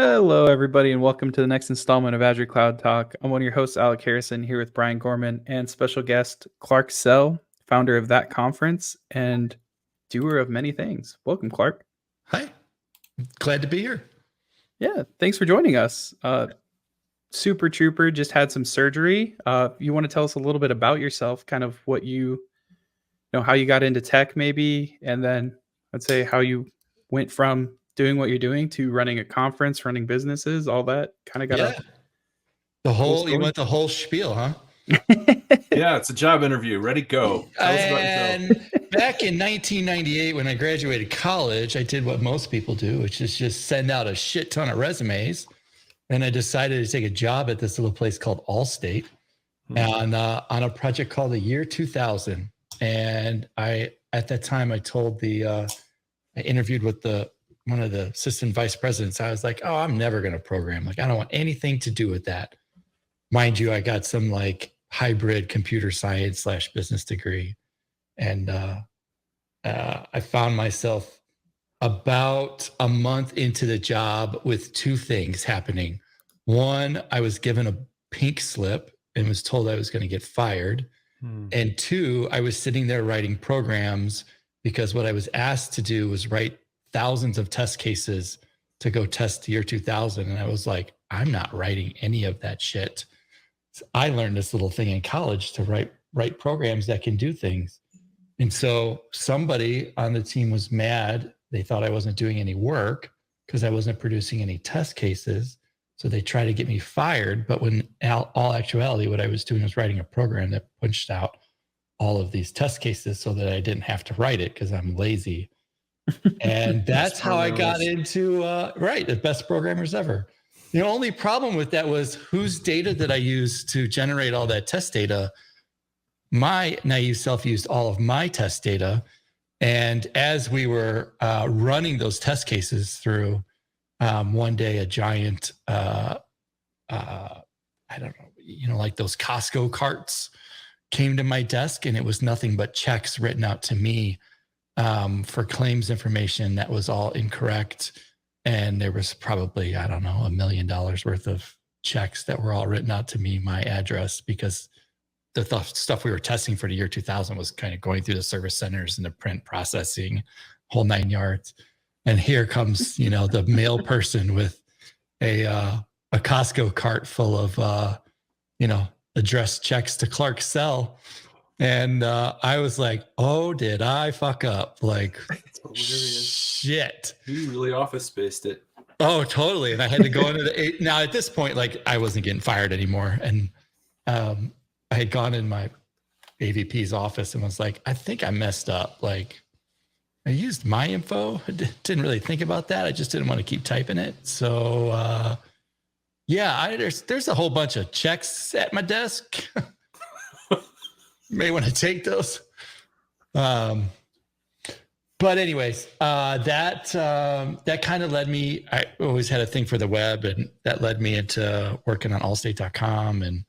Hello, everybody, and welcome to the next installment of Azure Cloud Talk. I'm one of your hosts, Alec Harrison, here with Brian Gorman and special guest Clark Sell, founder of That Conference and doer of many things. Welcome, Clark. Hi, glad to be here. Yeah, thanks for joining us. Super Trooper just had some surgery. You want to tell us a little bit about yourself, kind of what you know, how you got into tech, maybe, and then I'd say how you went from doing what you're doing to running a conference, running businesses, all that kind of got you went the whole spiel, huh? Yeah, it's a job interview. Ready, go. Tell us about yourself. Back in 1998, when I graduated college, I did what most people do, which is just send out a shit ton of resumes. And I decided to take a job at this little place called Allstate on a project called the Year 2000. And at that time, I told I interviewed with one of the assistant vice presidents. I was like, oh, I'm never going to program. Like, I don't want anything to do with that. Mind you, I got some like hybrid computer science / business degree. And I found myself about a month into the job with two things happening. One, I was given a pink slip and was told I was going to get fired. And two, I was sitting there writing programs because what I was asked to do was write thousands of test cases to go test the Year 2000. And I was like, I'm not writing any of that shit. So I learned this little thing in college to write programs that can do things. And so somebody on the team was mad. They thought I wasn't doing any work because I wasn't producing any test cases. So they tried to get me fired. But when all actuality, what I was doing was writing a program that punched out all of these test cases so that I didn't have to write it because I'm lazy. And that's how I got into, the best programmers ever. The only problem with that was whose data did I use to generate all that test data? My naive self used all of my test data. And as we were running those test cases through, one day a giant, I don't know, like those Costco carts came to my desk, and it was nothing but checks written out to me for claims information that was all incorrect. And there was probably, I don't know, $1 million worth of checks that were all written out to me, my address, because the stuff we were testing for the Year 2000 was kind of going through the service centers and the print processing, whole 9 yards. And here comes, the mail person with a Costco cart full of, addressed checks to Clark Sell. And I was like, oh, did I fuck up? Like, shit. You really office spaced it. Oh, totally. And I had to go into now at this point, like, I wasn't getting fired anymore. And I had gone in my AVP's office and was like, I think I messed up. Like, I used my info. I didn't really think about that. I just didn't want to keep typing it. So, there's a whole bunch of checks at my desk. May want to take those. But anyways, that kind of led me. I always had a thing for the web, and that led me into working on allstate.com and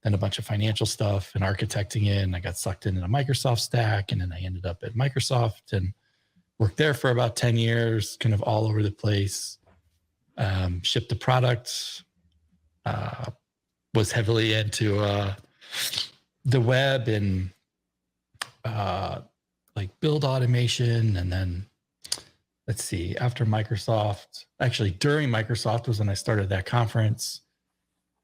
then a bunch of financial stuff and architecting it. And I got sucked into the Microsoft stack, and then I ended up at Microsoft and worked there for about 10 years, kind of all over the place. Shipped the product, was heavily into the web and like build automation. And then let's see, after Microsoft, actually during Microsoft was when I started That Conference.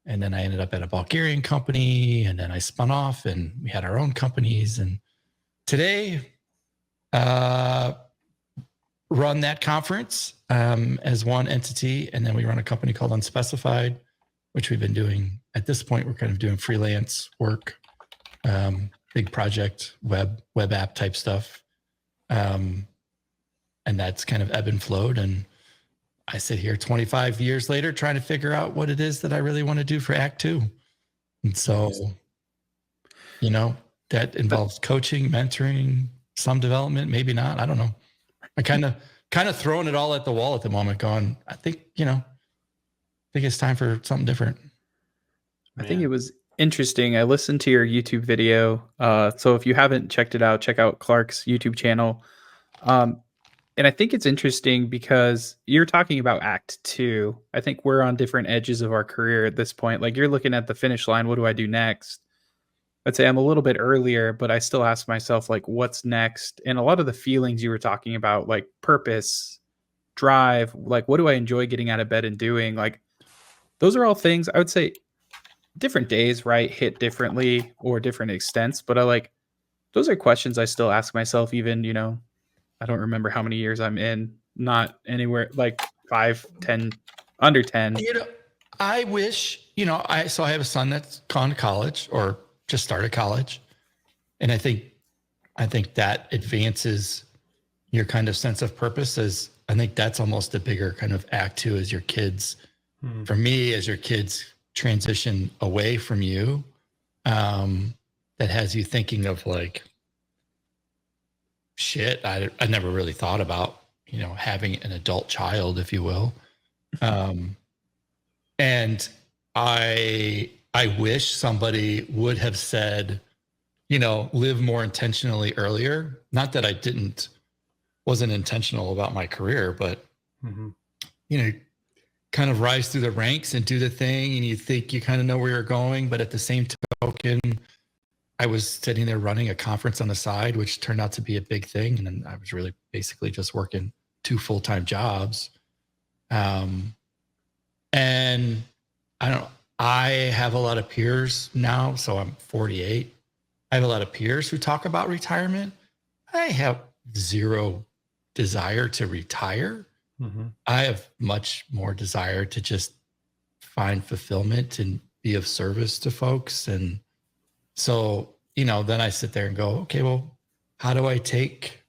And then I ended up at a Bulgarian company, and then I spun off and we had our own companies. And today, run That Conference as one entity. And then we run a company called Unspecified, which we've been doing. At this point, we're kind of doing freelance work, big project, web app type stuff. And that's kind of ebb and flowed. And I sit here 25 years later trying to figure out what it is that I really want to do for Act 2. And so, that involves coaching, mentoring, some development, maybe not. I don't know. I kind of throwing it all at the wall at the moment, going, I think it's time for something different. I think it was interesting. I listened to your YouTube video. So if you haven't checked it out, check out Clark's YouTube channel. And I think it's interesting because you're talking about act 2. I think we're on different edges of our career at this point. Like, you're looking at the finish line, what do I do next? I'd say I'm a little bit earlier, but I still ask myself, like, what's next? And a lot of the feelings you were talking about, like purpose, drive, like, what do I enjoy getting out of bed and doing? Like, those are all things I would say different days, right, hit differently or different extents. But those are questions I still ask myself, even, I don't remember how many years I'm in, not anywhere like 5, 10, under 10. I wish, I have a son that's gone to college or just started college. And I think that advances your kind of sense of purpose. As I think that's almost a bigger kind of act 2 as your kids, for me, as your kids transition away from you, that has you thinking of like, shit, I never really thought about, having an adult child, if you will. And I wish somebody would have said, live more intentionally earlier. Not that I wasn't intentional about my career, but, kind of rise through the ranks and do the thing. And you think you kind of know where you're going. But at the same token, I was sitting there running a conference on the side, which turned out to be a big thing. And then I was really basically just working 2 full-time jobs. And I have a lot of peers now, so I'm 48. I have a lot of peers who talk about retirement. I have zero desire to retire. I have much more desire to just find fulfillment and be of service to folks. And so, then I sit there and go, okay, well, how do I take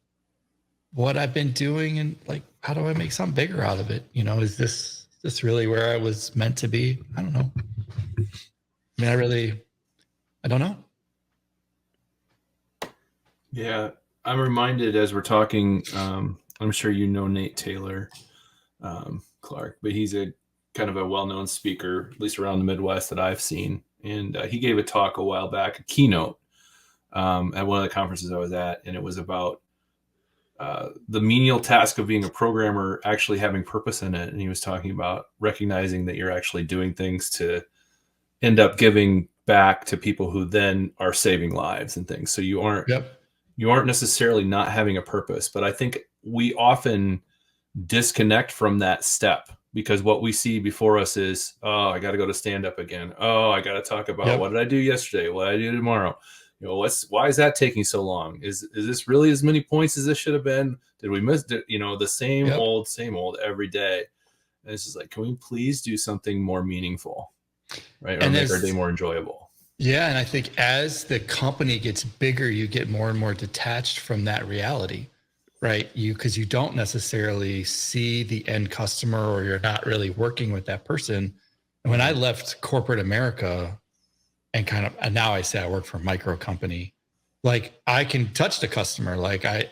what I've been doing and like, how do I make something bigger out of it? Is this really where I was meant to be? I don't know. I mean, I don't know. Yeah. I'm reminded as we're talking, I'm sure Nate Taylor, Clark, but he's a kind of a well-known speaker, at least around the Midwest that I've seen. And he gave a talk a while back, a keynote, at one of the conferences I was at. And it was about the menial task of being a programmer actually having purpose in it. And he was talking about recognizing that you're actually doing things to end up giving back to people who then are saving lives and things. So you aren't necessarily not having a purpose, but I think we often disconnect from that step because what we see before us is, oh, I got to go to stand up again. Oh, I got to talk about what did I do yesterday? What did I do tomorrow? Why is that taking so long? Is this really as many points as this should have been? Did we miss it? The same old every day. And it's just like, can we please do something more meaningful, right? Or make our day more enjoyable. Yeah. And I think as the company gets bigger, you get more and more detached from that reality, right? Because you don't necessarily see the end customer or you're not really working with that person. And when I left corporate America and now I say I work for a micro company, like I can touch the customer. Like I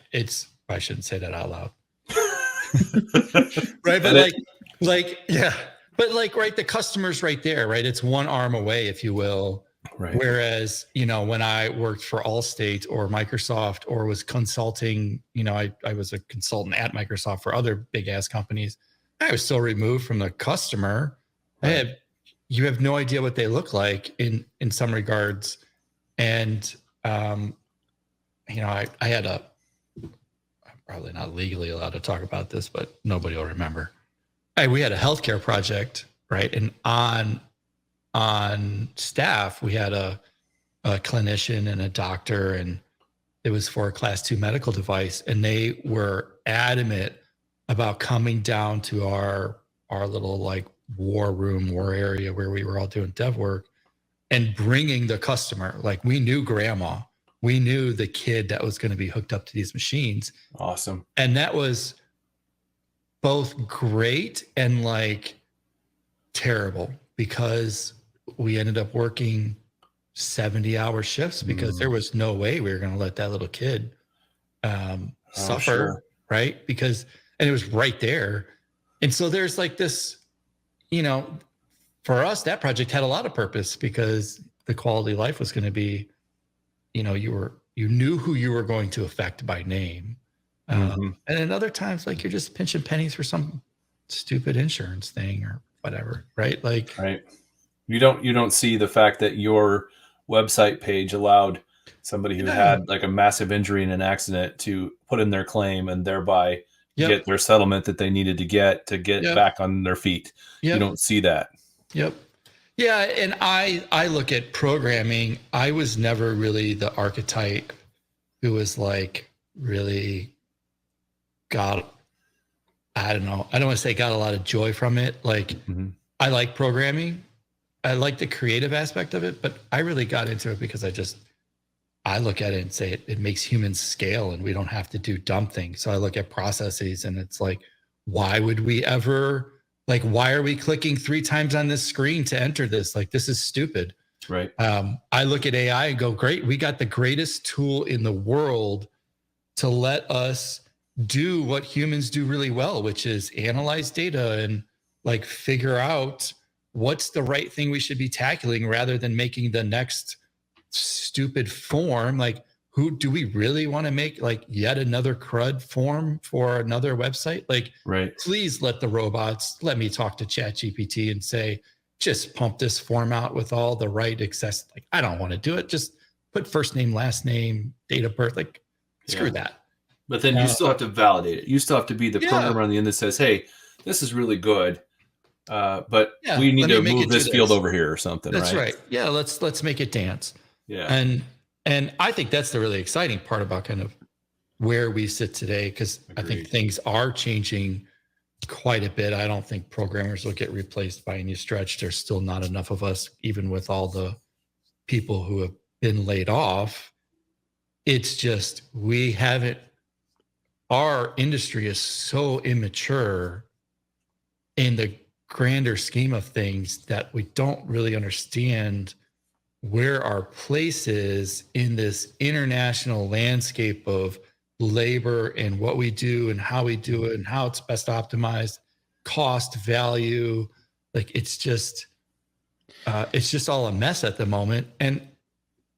shouldn't say that out loud. Right. But yeah. But right, the customer's right there, right? It's one arm away, if you will. Right. Whereas, when I worked for Allstate or Microsoft or was consulting, I was a consultant at Microsoft for other big ass companies. I was so removed from the customer. Right. You have no idea what they look like in some regards. And, I had I'm probably not legally allowed to talk about this, but nobody will remember. We had a healthcare project, right? And on staff, we had a clinician and a doctor, and it was for a class 2 medical device. And they were adamant about coming down to our little war area where we were all doing dev work and bringing the customer. Like we knew grandma, we knew the kid that was going to be hooked up to these machines. Awesome. And that was both great and terrible because we ended up working 70-hour shifts because there was no way we were going to let that little kid suffer. Sure. Right. And it was right there. And so there's this, for us, that project had a lot of purpose because the quality of life was going to be, you knew who you were going to affect by name. Mhm. And then other times, like you're just pinching pennies for some stupid insurance thing or whatever, right? Like, Right. You don't see the fact that your website page allowed somebody who yeah, had like a massive injury in an accident to put in their claim and thereby yep, get their settlement that they needed to get yep, back on their feet. You yep, don't see that. yep. Yeah, and I look at programming. I was never really the archetype who was like really got, I don't know. I don't want to say got a lot of joy from it. Like Mhm. I like programming. I like the creative aspect of it, but I really got into it because I look at it and say it makes humans scale and we don't have to do dumb things. So I look at processes and it's like, why would we ever, like, why are we clicking 3 times on this screen to enter this? Like, this is stupid. Right. I look at AI and go, great, we got the greatest tool in the world to let us do what humans do really well, which is analyze data and like figure out what's the right thing we should be tackling rather than making the next stupid form. Like, who do we really want to make like yet another crud form for another website? Like, Right. please let the robots let me talk to ChatGPT and say, just pump this form out with all the right access. Like, I don't want to do it. Just put first name, last name, date of birth. Like, screw Yeah. that. But then you still have to validate it. You still have to be the Yeah. programmer on the end that says, "Hey, this is really good, but Yeah, we need let me to make move it do this field this." over here or something." That's Right. right. Yeah, let's make it dance. Yeah. And I think that's the really exciting part about kind of where we sit today, because I think Agreed. things are changing quite a bit. I don't think programmers will get replaced by any stretch. There's still not enough of us, even with all the people who have been laid off. It's just we haven't, our industry is so immature in the grander scheme of things that we don't really understand where our place is in this international landscape of labor and what we do and how we do it and how it's best optimized, cost, value. Like it's just all a mess at the moment. And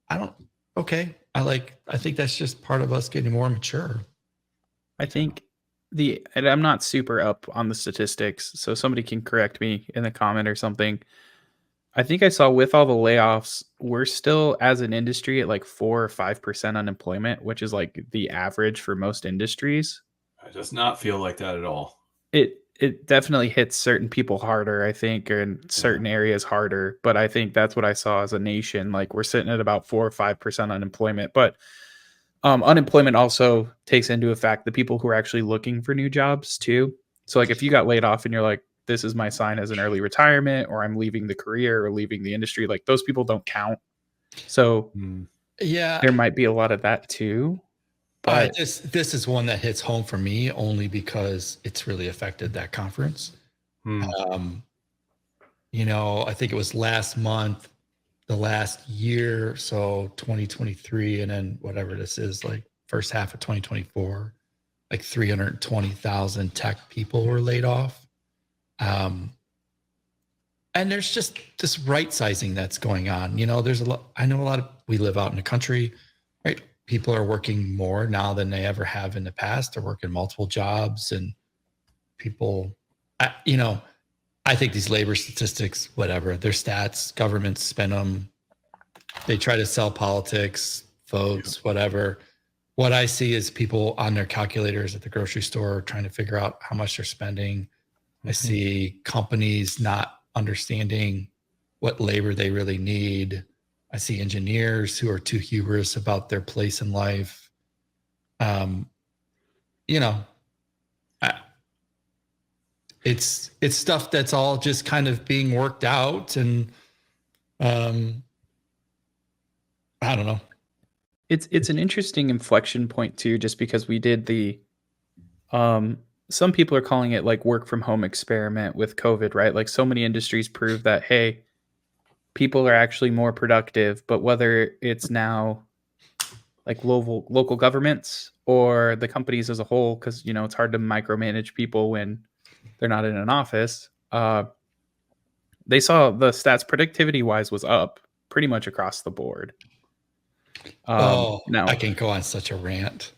I don't, okay. I think that's just part of us getting more mature. I think and I'm not super up on the statistics, so somebody can correct me in the comment or something. I think I saw with all the layoffs, we're still as an industry at like 4 or 5% unemployment, which is like the average for most industries. It does not feel like that at all. It definitely hits certain people harder, I think, or in certain areas harder. But I think that's what I saw as a nation. Like we're sitting at about 4 or 5% unemployment. But unemployment also takes into effect the people who are actually looking for new jobs too. So like if you got laid off and you're like, this is my sign as an early retirement, or I'm leaving the career or leaving the industry, like those people don't count. So Yeah. there might be a lot of that too. But This is one that hits home for me only because it's really affected that conference. You know, I think it was last month, the last year, so 2023, and then whatever this is, like first half of 2024, like 320,000 tech people were laid off. And there's just this right sizing that's going on. You know, there's a lot, I know a lot of, we live out in the country, right? People are working more now than they ever have in the past. They're working multiple jobs, and people, you know, I think these labor statistics, whatever, they're stats, governments spend them. They try to sell politics, votes, whatever. What I see is people on their calculators at the grocery store trying to figure out how much they're spending. I see companies not understanding what labor they really need. I see engineers who are too hubris about their place in life. You know, it's stuff that's all just kind of being worked out, and I don't know. it's an interesting inflection point too, just because we did the some people are calling it like work from home experiment with COVID, right? Like so many industries prove that, hey, people are actually more productive, but whether it's now like local governments or the companies as a whole, because you know it's hard to micromanage people when they're not in an office. They saw the stats productivity wise was up pretty much across the board. Oh, Now I can go on such a rant.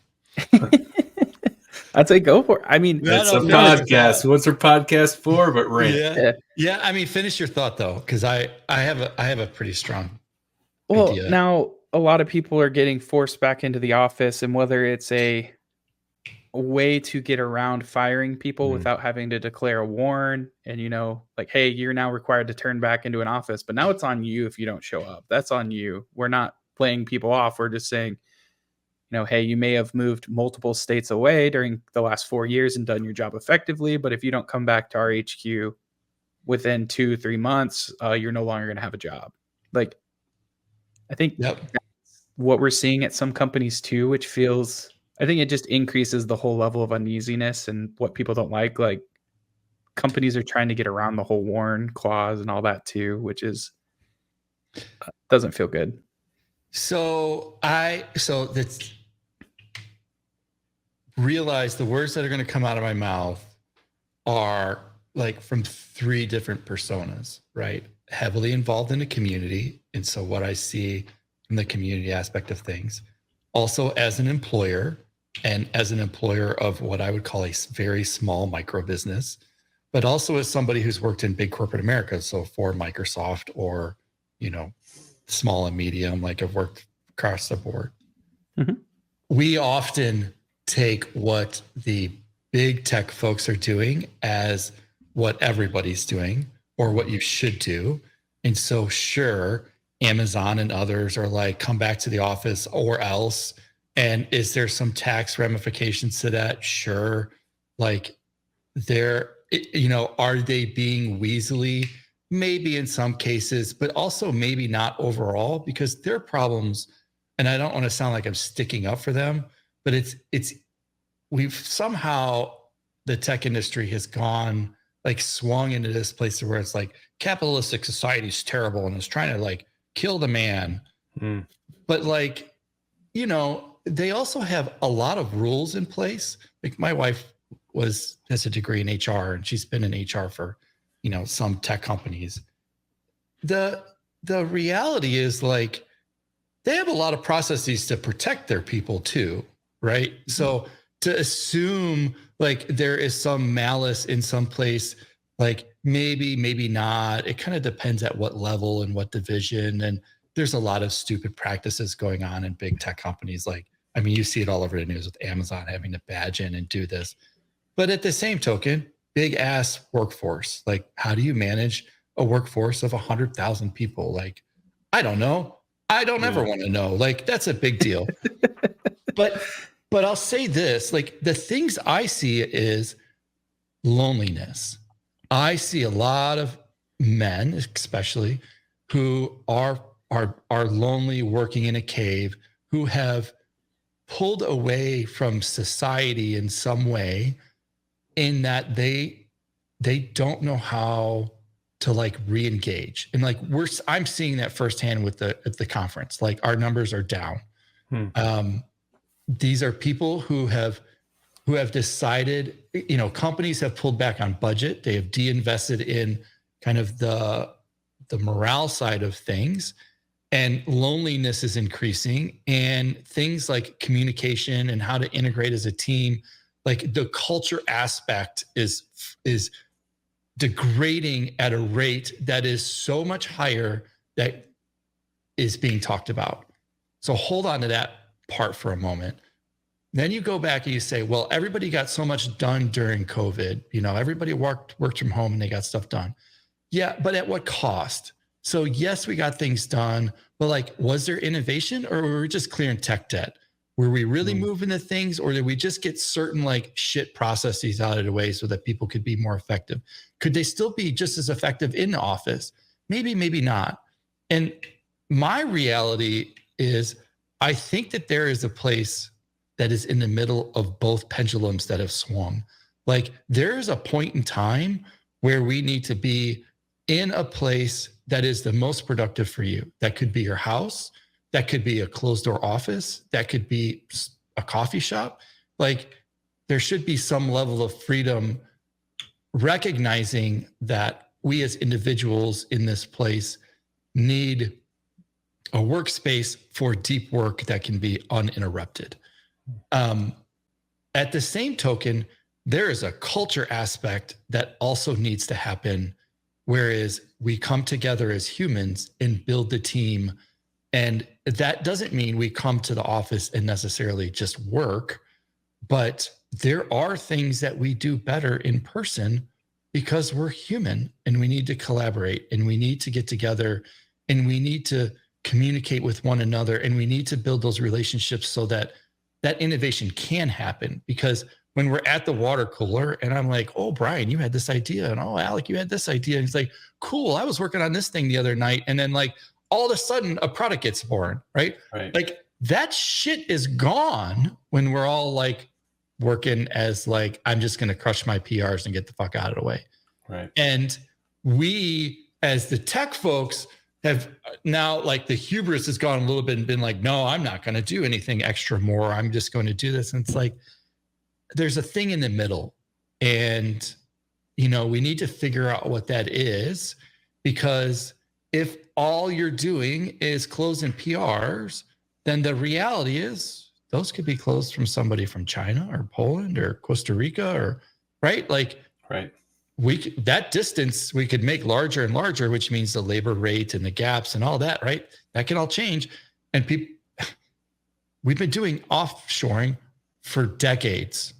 I'd say go for it. I mean, Yeah, That's a no, finish your podcast. thought. What's our podcast for? But rant. Yeah. yeah. Yeah. I mean, finish your thought though, because I have a pretty strong Well, idea. now a lot of people are getting forced back into the office, and whether it's a way to get around firing people Mhm. without having to declare a warn and like, hey, you're now required to turn back into an office, but now it's on you if you don't show up. That's on you. We're not playing people off. We're just saying, hey, you may have moved multiple states away during the last 4 years and done your job effectively, but if you don't come back to our HQ within 2-3 months, you're no longer going to have a job. Like, I think Yep. what we're seeing at some companies too, which feels, I think it just increases the whole level of uneasiness and what people don't like. Like, companies are trying to get around the whole warn clause and all that too, which is doesn't feel good. So that's realize the words that are going to come out of my mouth are like from 3 different personas, right? Heavily involved in the community. And so what I see from the community aspect of things, also as an employer and as an employer of what I would call a very small micro business, but also as somebody who's worked in big corporate America. So for Microsoft or, small and medium, like I've worked across the board. Mhm. We often take what the big tech folks are doing as what everybody's doing or what you should do. And so, sure, Amazon and others are like, come back to the office or else. And is there some tax ramifications to that? Sure. Like, are they being weaselly? Maybe in some cases, but also maybe not overall, because their problems, and I don't want to sound like I'm sticking up for them, but we've somehow, the tech industry has gone like swung into this place where it's like capitalistic society is terrible and is trying to like kill the man. Mm. But like, they also have a lot of rules in place. Like my wife has a degree in HR and she's been in HR for, some tech companies. The reality is like they have a lot of processes to protect their people too, right? So to assume like there is some malice in some place, like maybe not. It kind of depends at what level and what division. And there's a lot of stupid practices going on in big tech companies. Like, I mean, you see it all over the news with Amazon having to badge in and do this. But at the same token, big ass workforce. Like, how do you manage a workforce of 100,000 people? Like, I don't know. I don't ever want to know. Like, that's a big deal. But I'll say this, like the things I see is loneliness. I see a lot of men, especially, who are lonely, working in a cave, who have pulled away from society in some way, in that they don't know how to like re-engage. And like I'm seeing that firsthand at the conference. Like our numbers are down. These are people who have decided, companies have pulled back on budget. They have de-invested in kind of the morale side of things, and loneliness is increasing, and things like communication and how to integrate as a team, like the culture aspect is degrading at a rate that is so much higher that is being talked about. So hold on to that part for a moment. Then you go back and you say, well, everybody got so much done during COVID. Everybody worked from home and they got stuff done. Yeah, but at what cost? So yes, we got things done, but like, was there innovation, or were we just clearing tech debt? Were we really moving the things, or did we just get certain like shit processes out of the way so that people could be more effective? Could they still be just as effective in the office? Maybe, maybe not. And my reality is, I think that there is a place that is in the middle of both pendulums that have swung. Like there is a point in time where we need to be in a place that is the most productive for you. That could be your house. That could be a closed door office. That could be a coffee shop. Like there should be some level of freedom, recognizing that we as individuals in this place need a workspace for deep work that can be uninterrupted. at the same token, there is a culture aspect that also needs to happen, whereas we come together as humans and build the team. And that doesn't mean we come to the office and necessarily just work, but there are things that we do better in person because we're human and we need to collaborate and we need to get together and we need to communicate with one another and we need to build those relationships so that that innovation can happen. Because when we're at the water cooler and I'm like, oh, Brian, you had this idea. And oh, Alec, you had this idea. And he's like, cool, I was working on this thing the other night. And then like all of a sudden a product gets born, right? Like that shit is gone when we're all like working as like, I'm just going to crush my PRs and get the fuck out of the way. Right. And we, as the tech folks, have now like the hubris has gone a little bit and been like, no, I'm not going to do anything extra more. I'm just going to do this. And it's like, there's a thing in the middle. And, you know, we need to figure out what that is, because if all you're doing is closing PRs, then the reality is those could be closed from somebody from China or Poland or Costa Rica or right. Like, right. That distance we could make larger and larger, which means the labor rate and the gaps and all that, right? That can all change. And we've been doing offshoring for decades.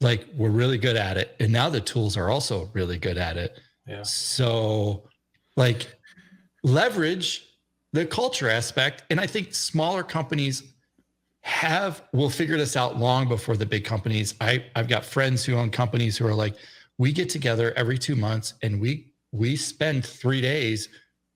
Like we're really good at it. And now the tools are also really good at it. Yeah. So like leverage the culture aspect. And I think smaller companies will figure this out long before the big companies. I've got friends who own companies who are like, we get together every 2 months and we spend 3 days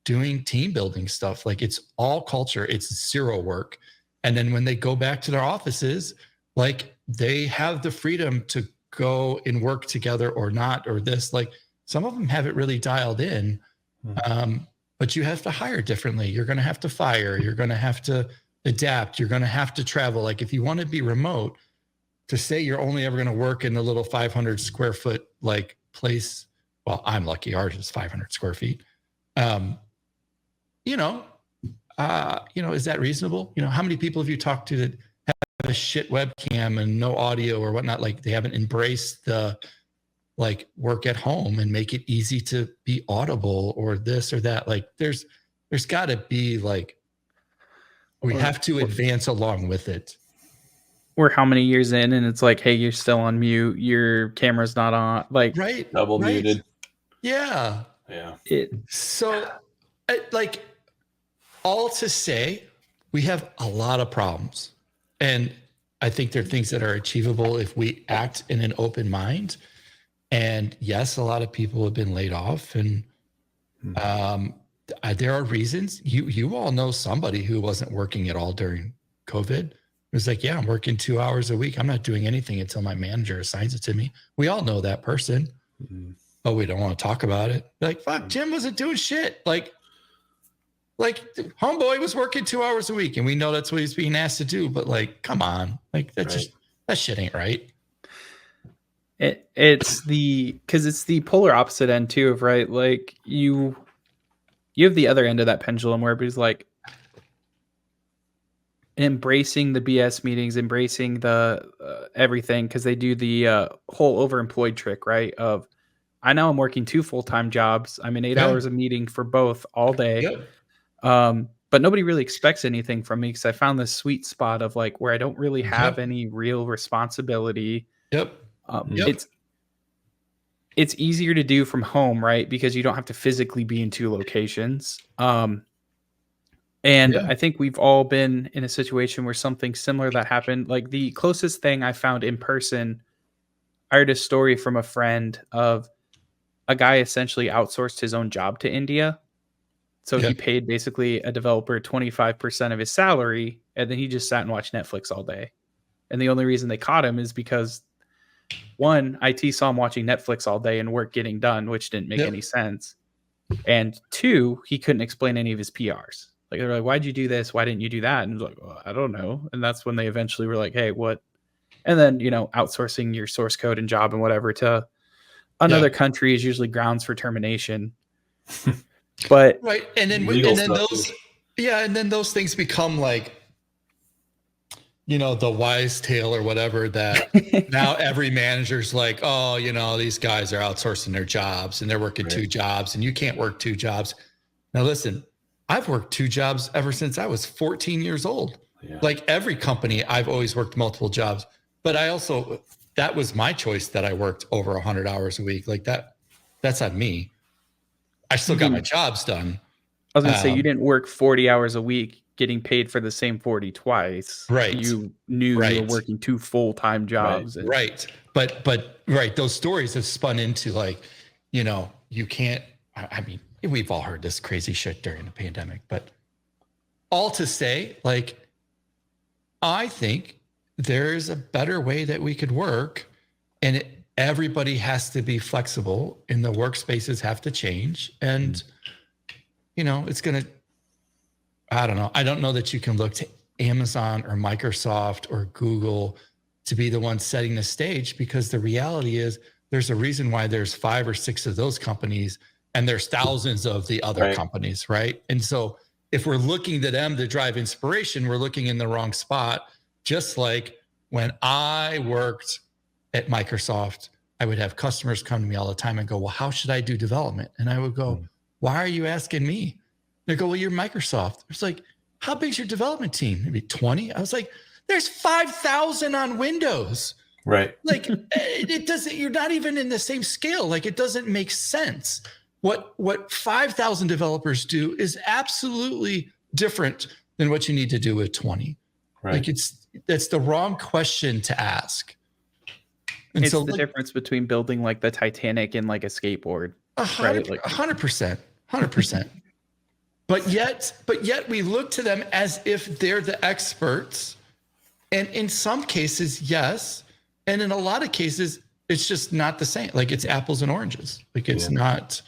doing team building stuff. Like it's all culture. It's zero work. And then when they go back to their offices, like they have the freedom to go and work together or not, or this, like some of them have it really dialed in. But you have to hire differently. You're going to have to fire. You're going to have to adapt. You're going to have to travel. Like if you want to be remote, to say you're only ever going to work in the little 500 square foot like place. Well, I'm lucky. Ours is 500 square feet. Is that reasonable? You know, how many people have you talked to that have a shit webcam and no audio or whatnot? Like they haven't embraced the like work at home and make it easy to be audible or this or that. Like there's got to be like, we have to advance along with it. We're how many years in and it's like, hey, you're still on mute, your camera's not on, like right, double muted. Yeah. So like all to say, we have a lot of problems, and I think there are things that are achievable if we act in an open mind. And yes, a lot of people have been laid off, and there are reasons. You all know somebody who wasn't working at all during COVID. It was like, yeah, I'm working 2 hours a week. I'm not doing anything until my manager assigns it to me. We all know that person, but we don't want to talk about it. Like, fuck, Jim wasn't doing shit. Like homeboy was working 2 hours a week, and we know that's what he's being asked to do. But like, come on, like that shit ain't right. It's the polar opposite end too of right. Like you have the other end of that pendulum where everybody's like, embracing the BS meetings, embracing the everything, because they do the whole overemployed trick, right? Of I know I'm working 2 full-time jobs. I'm in 8 hours of meeting for both all day. But nobody really expects anything from me because I found this sweet spot of like where I don't really have any real responsibility. It's easier to do from home, right? Because you don't have to physically be in 2 locations. I think we've all been in a situation where something similar that happened. Like the closest thing I found in person, I heard a story from a friend of a guy essentially outsourced his own job to India. So he paid basically a developer 25% of his salary, and then he just sat and watched Netflix all day. And the only reason they caught him is because, one, IT saw him watching Netflix all day and work getting done, which didn't make any sense. And 2, he couldn't explain any of his PRs. Like they're like, why'd you do this? Why didn't you do that? And he's like, well, I don't know. And that's when they eventually were like, hey, what? And then, outsourcing your source code and job and whatever to another country is usually grounds for termination. But right. And then those things become like, the wise tale or whatever that now every manager's like, oh, these guys are outsourcing their jobs and they're working Right. 2 jobs and you can't work 2 jobs. Now, listen, I've worked 2 jobs ever since I was 14 years old. Yeah. Like every company, I've always worked multiple jobs, but that was my choice that I worked over 100 hours a week. Like that's on me. I still got my jobs done. I was going to say, you didn't work 40 hours a week getting paid for the same 40 twice. Right. You knew you were working 2 full-time jobs. Right. But those stories have spun into like, you can't, I mean, we've all heard this crazy shit during the pandemic, but all to say, like, I think there's a better way that we could work, and everybody has to be flexible and the workspaces have to change. And, it's going to, I don't know. I don't know that you can look to Amazon or Microsoft or Google to be the one setting the stage, because the reality is there's a reason why there's 5 or 6 of those companies and there's thousands of the other companies, right? And so if we're looking to them to drive inspiration, we're looking in the wrong spot. Just like when I worked at Microsoft, I would have customers come to me all the time and go, well, how should I do development? And I would go, why are you asking me? They go, well, you're Microsoft. It's like, how big's your development team? Maybe 20. I was like, there's 5,000 on Windows. Right. Like it doesn't, you're not even in the same scale. Like it doesn't make sense. What 5,000 developers do is absolutely different than what you need to do with 20. Right. Like that's the wrong question to ask. And it's so the difference between building like the Titanic and like a skateboard. 100%, Like 100%. But yet we look to them as if they're the experts. And in some cases, yes. And in a lot of cases, it's just not the same. Like it's apples and oranges. Like it's not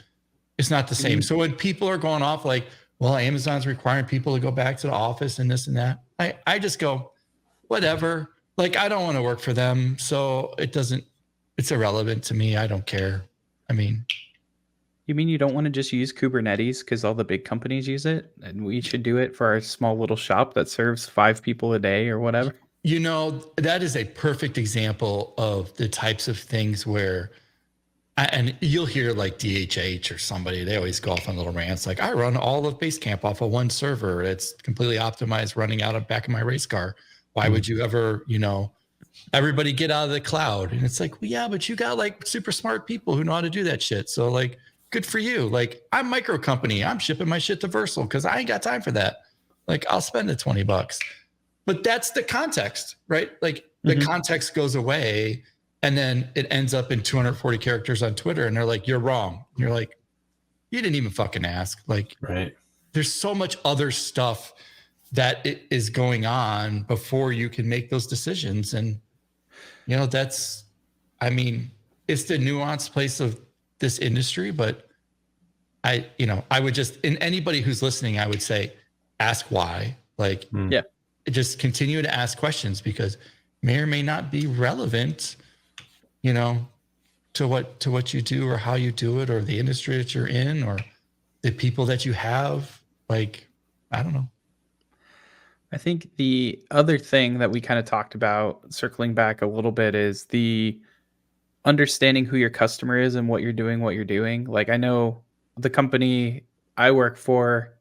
the same. So when people are going off like, well, Amazon's requiring people to go back to the office and this and that, I just go, whatever. Like, I don't want to work for them. So it's irrelevant to me. I don't care. I mean, you mean you don't want to just use Kubernetes because all the big companies use it and we should do it for our small little shop that serves 5 people a day or whatever? That is a perfect example of the types of things where, and you'll hear like DHH or somebody, they always go off on little rants. Like I run all of Basecamp off of one server. It's completely optimized running out of back of my race car. Why would you ever, everybody get out of the cloud? And it's like, well, yeah, but you got like super smart people who know how to do that shit. So like, good for you. Like I'm micro company. I'm shipping my shit to Versal because I ain't got time for that. Like I'll spend the $20. But that's the context, right? Like the context goes away and then it ends up in 240 characters on Twitter and they're like, you're wrong. And you're like, you didn't even fucking ask. Like, there's so much other stuff that is going on before you can make those decisions. And, it's the nuanced place of this industry, but I would just, in anybody who's listening, I would say, ask why, like, just continue to ask questions because may or may not be relevant, to what you do or how you do it or the industry that you're in or the people that you have. Like, I don't know. I think the other thing that we kind of talked about, circling back a little bit, is the understanding who your customer is and what you're doing. Like I know the company I work for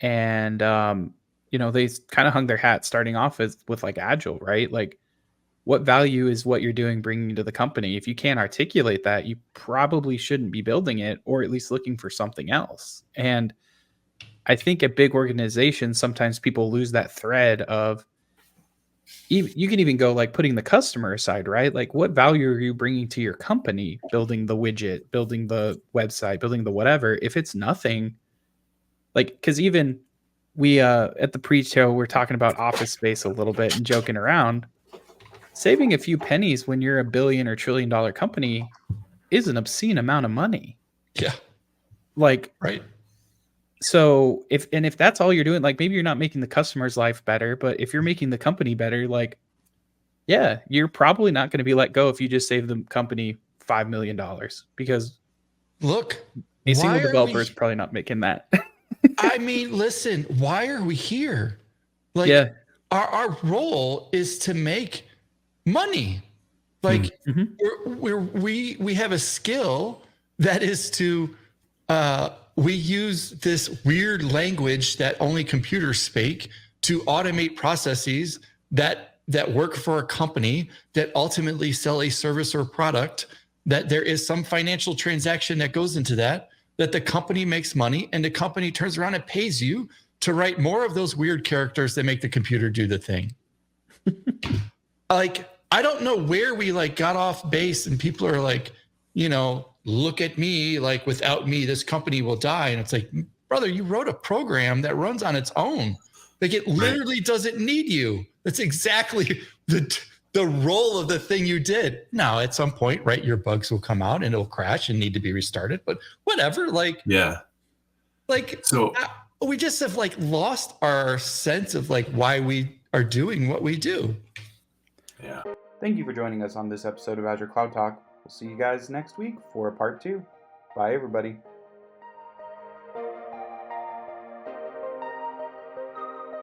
and, they kind of hung their hat starting off with like Agile, right? Like what value is what you're doing bringing to the company? If you can't articulate that, you probably shouldn't be building it or at least looking for something else. And I think at big organizations, sometimes people lose that thread of, you can even go like putting the customer aside, right? Like what value are you bringing to your company, building the widget, building the website, building the whatever, if it's nothing, like, because even we, at the pre-show, we're talking about office space a little bit and joking around. Saving a few pennies when you're $1 billion or $1 trillion company is an obscene amount of money. Yeah. Like, right. So if that's all you're doing, like maybe you're not making the customer's life better, but if you're making the company better, like, yeah, you're probably not going to be let go if you just save the company $5 million because look, a single developer is probably not making that. I mean, listen, why are we here? Like, our role is to make money. Like we have a skill that is to we use this weird language that only computers speak to automate processes that work for a company that ultimately sell a service or product, that there is some financial transaction that goes into that the company makes money, and the company turns around and pays you to write more of those weird characters that make the computer do the thing. Like, I don't know where we like got off base and people are like, look at me, like without me, this company will die. And it's like, brother, you wrote a program that runs on its own. Like it literally doesn't need you. That's exactly the role of the thing you did. Now, at some point, right, your bugs will come out and it'll crash and need to be restarted, but whatever. Like, so we just have like lost our sense of like why we are doing what we do. Yeah. Thank you for joining us on this episode of Azure Cloud Talk. We'll see you guys next week for part 2. Bye, everybody.